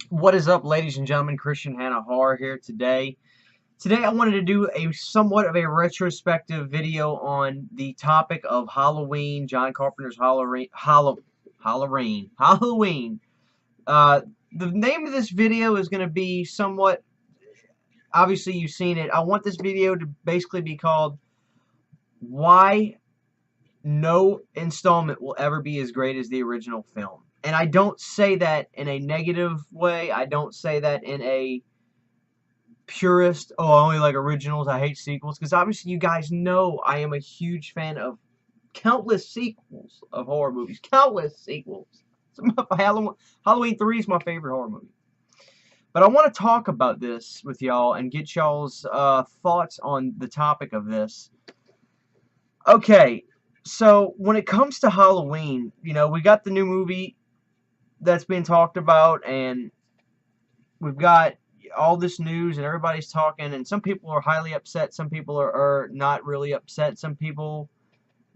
What is up, ladies and gentlemen? Christian Hannah Horror here today. Today I wanted to do a somewhat of a retrospective video on the topic of Halloween, John Carpenter's Halloween. Uh, the name of this video is going to be somewhat, obviously you've seen it. I want this video to basically be called Why No Installment Will Ever Be as Great as the Original Film. And I don't say that in a negative way. I don't say that in a purist, oh, I only like originals, I hate sequels, because obviously you guys know I am a huge fan of countless sequels of horror movies. Countless sequels. Halloween 3 is my favorite horror movie. But I want to talk about this with y'all and get y'all's thoughts on the topic of this. Okay, so when it comes to Halloween, we got the new movie that's been talked about, and we've got all this news, and everybody's talking, and some people are highly upset, some people are not really upset, some people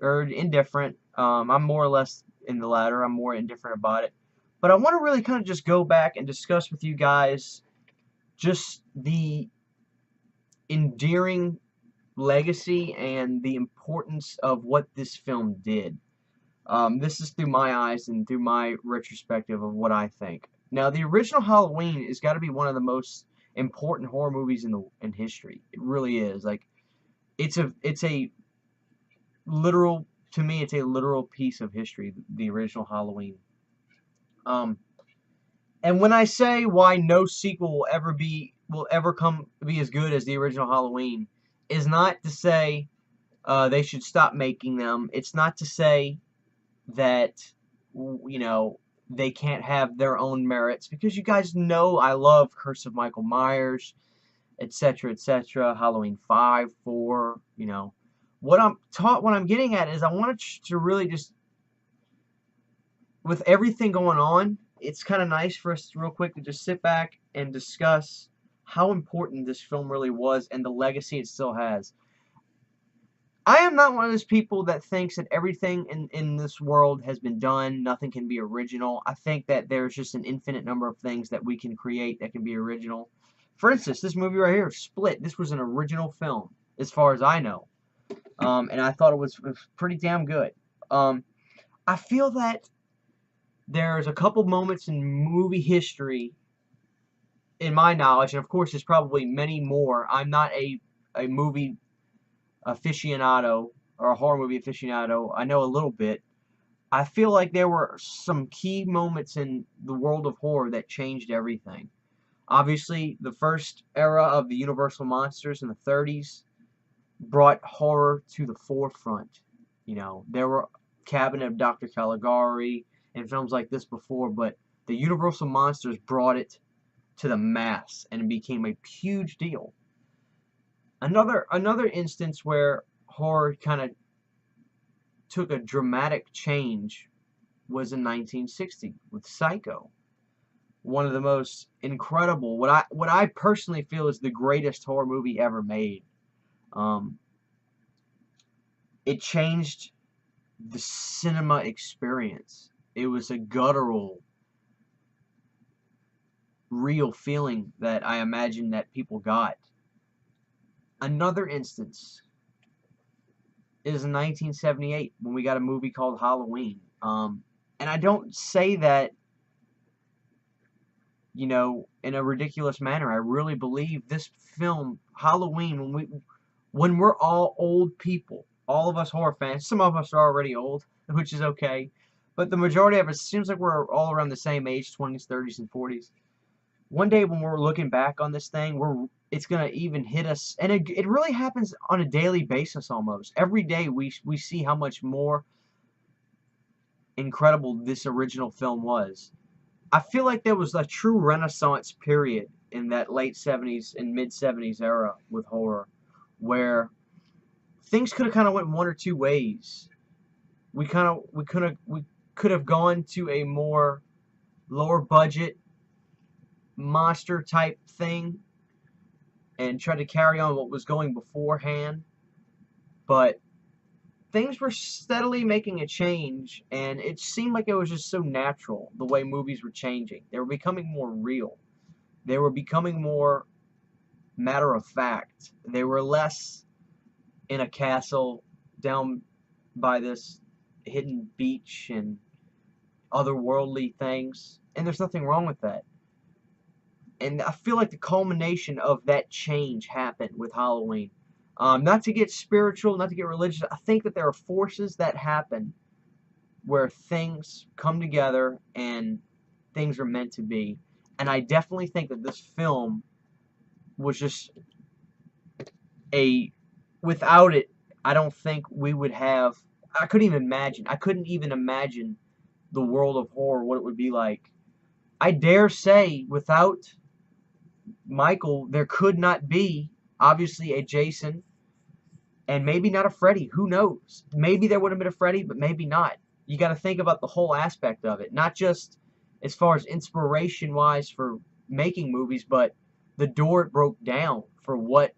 are indifferent. I'm more or less in the latter. I'm more indifferent about it. But I want to really kind of just go back and discuss with you guys just the endearing legacy and the importance of what this film did. This is through my eyes and through my retrospective of what I think. Now, the original Halloween has got to be one of the most important horror movies in history. It really is. Like, it's a literal, to me, it's a literal piece of history. The original Halloween. And when I say why no sequel will ever be as good as the original Halloween, is not to say they should stop making them. It's not to say that they can't have their own merits, because you guys know I love Curse of Michael Myers, etc., etc., Halloween 5, 4, what I'm getting at is I want to really just, with everything going on, it's kind of nice for us real quick to just sit back and discuss how important this film really was and the legacy it still has. I am not one of those people that thinks that everything in this world has been done, nothing can be original. I think that there's just an infinite number of things that we can create that can be original. For instance, this movie right here, Split, this was an original film, as far as I know. And I thought it was pretty damn good. I feel that there's a couple moments in movie history, in my knowledge, and of course there's probably many more. I'm not a movie aficionado or a horror movie aficionado. I know a little bit. I feel like there were some key moments in the world of horror that changed everything. Obviously, the first era of the Universal monsters in the 30s brought horror to the forefront. There were Cabinet of Dr. Caligari and films like this before, but the Universal monsters brought it to the mass, and it became a huge deal. Another instance where horror kind of took a dramatic change was in 1960 with Psycho. One of the most incredible, what I personally feel is the greatest horror movie ever made. It changed the cinema experience. It was a guttural, real feeling that I imagine that people got. Another instance is in 1978 when we got a movie called Halloween. And I don't say that, in a ridiculous manner. I really believe this film, Halloween, when we're all old people, all of us horror fans, some of us are already old, which is okay, but the majority of us, seems like we're all around the same age, 20s, 30s, and 40s. One day when we're looking back on this thing, it's going to even hit us, and it really happens on a daily basis almost. Every day we see how much more incredible this original film was. I feel like there was a true renaissance period in that late 70s and mid 70s era with horror, where things could have kind of went one or two ways. We could have gone to a more lower budget monster type thing and tried to carry on what was going beforehand, but things were steadily making a change, and it seemed like it was just so natural the way movies were changing. They were becoming more real. They were becoming more matter of fact. They were less in a castle down by this hidden beach and otherworldly things. And there's nothing wrong with that. And I feel like the culmination of that change happened with Halloween. Not to get spiritual, not to get religious, I think that there are forces that happen where things come together and things are meant to be. And I definitely think that this film was just a, without it, I don't think we would have, I couldn't even imagine the world of horror, what it would be like. I dare say, without Michael, there could not be, obviously, a Jason, and maybe not a Freddy. Who knows? Maybe there would have been a Freddy, but maybe not. You got to think about the whole aspect of it, not just as far as inspiration-wise for making movies, but the door it broke down for what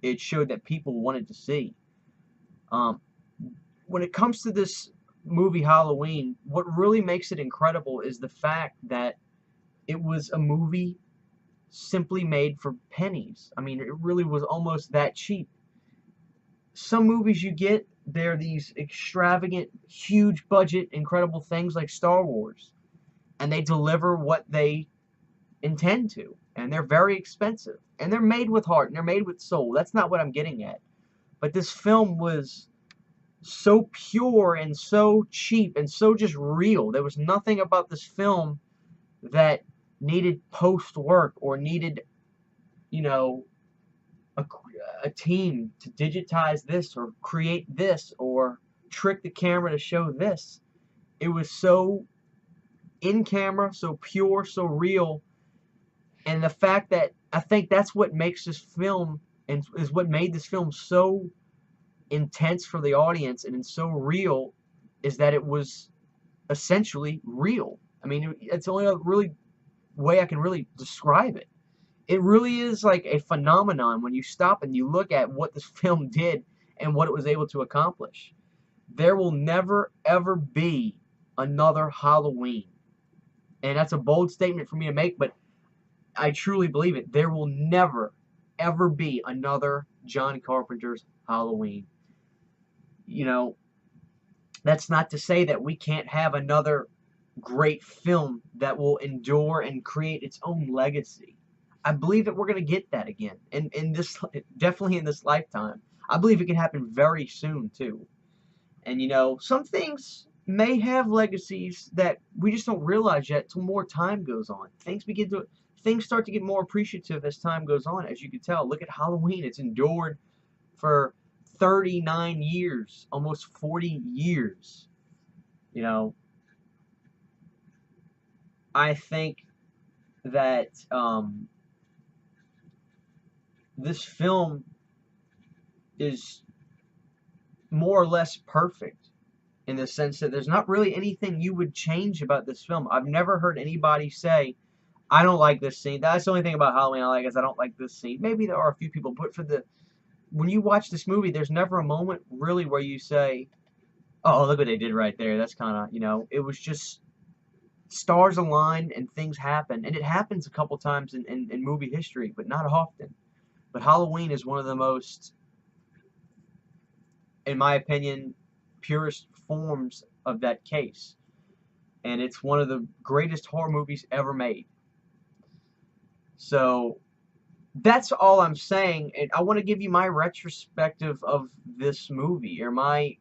it showed that people wanted to see. Um, when it comes to this movie Halloween, what really makes it incredible is the fact that it was a movie simply made for pennies. I mean, it really was almost that cheap. Some movies you get, they're these extravagant, huge budget, incredible things like Star Wars, and they deliver what they intend to, and they're very expensive, and they're made with heart, and they're made with soul. That's not what I'm getting at. But this film was so pure and so cheap and so just real. There was nothing about this film that needed post work or needed, you know, a, a team to digitize this or create this or trick the camera to show this. It was so in camera, so pure, so real. And the fact that I think that's what makes this film and is what made this film so intense for the audience and so real is that it was essentially real. I mean, it's the only really way I can really describe it. It really is like a phenomenon when you stop and you look at what this film did and what it was able to accomplish. There will never ever be another Halloween. And that's a bold statement for me to make, but I truly believe it. There will never ever be another John Carpenter's Halloween. You know, that's not to say that we can't have another great film that will endure and create its own legacy. I believe that we're going to get that again, and in this, definitely in this lifetime. I believe it can happen very soon too. And you know, some things may have legacies that we just don't realize yet till more time goes on. Things start to get more appreciative as time goes on. As you can tell, look at Halloween; it's endured for 39 years, almost 40 years. You know, I think that this film is more or less perfect in the sense that there's not really anything you would change about this film. I've never heard anybody say, I don't like this scene. That's the only thing about Halloween I like is I don't like this scene. Maybe there are a few people, but when you watch this movie, there's never a moment really where you say, oh, look what they did right there. That's kind of, it was just stars aligned and things happen. And it happens a couple times in movie history, but not often. But Halloween is one of the most, in my opinion, purest forms of that case. And it's one of the greatest horror movies ever made. So that's all I'm saying. And I want to give you my retrospective of this movie, or my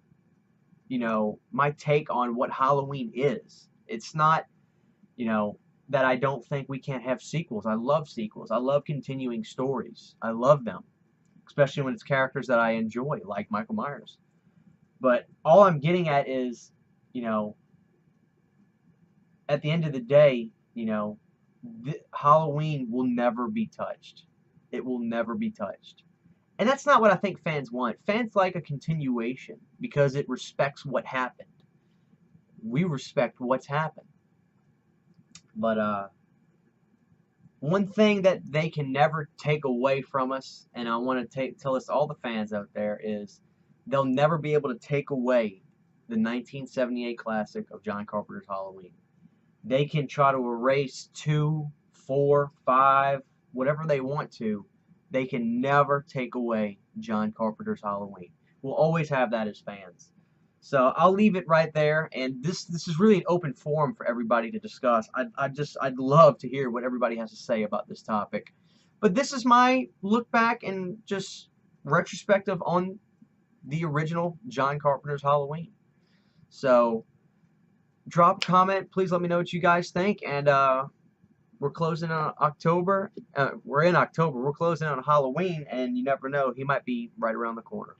take on what Halloween is. It's not, that I don't think we can't have sequels. I love sequels. I love continuing stories. I love them, especially when it's characters that I enjoy, like Michael Myers. But all I'm getting at is, at the end of the day, Halloween will never be touched. It will never be touched. And that's not what I think fans want. Fans like a continuation because it respects what happened. We respect what's happened. But one thing that they can never take away from us, and I want to tell us all the fans out there, is they'll never be able to take away the 1978 classic of John Carpenter's Halloween. They can try to erase 2, 4, 5, whatever they want to. They can never take away John Carpenter's Halloween. We'll always have that as fans. So I'll leave it right there. And this is really an open forum for everybody to discuss. I'd love to hear what everybody has to say about this topic. But this is my look back and just retrospective on the original John Carpenter's Halloween. So drop a comment. Please let me know what you guys think. And we're closing on October. We're in October. We're closing on Halloween, and you never know. He might be right around the corner.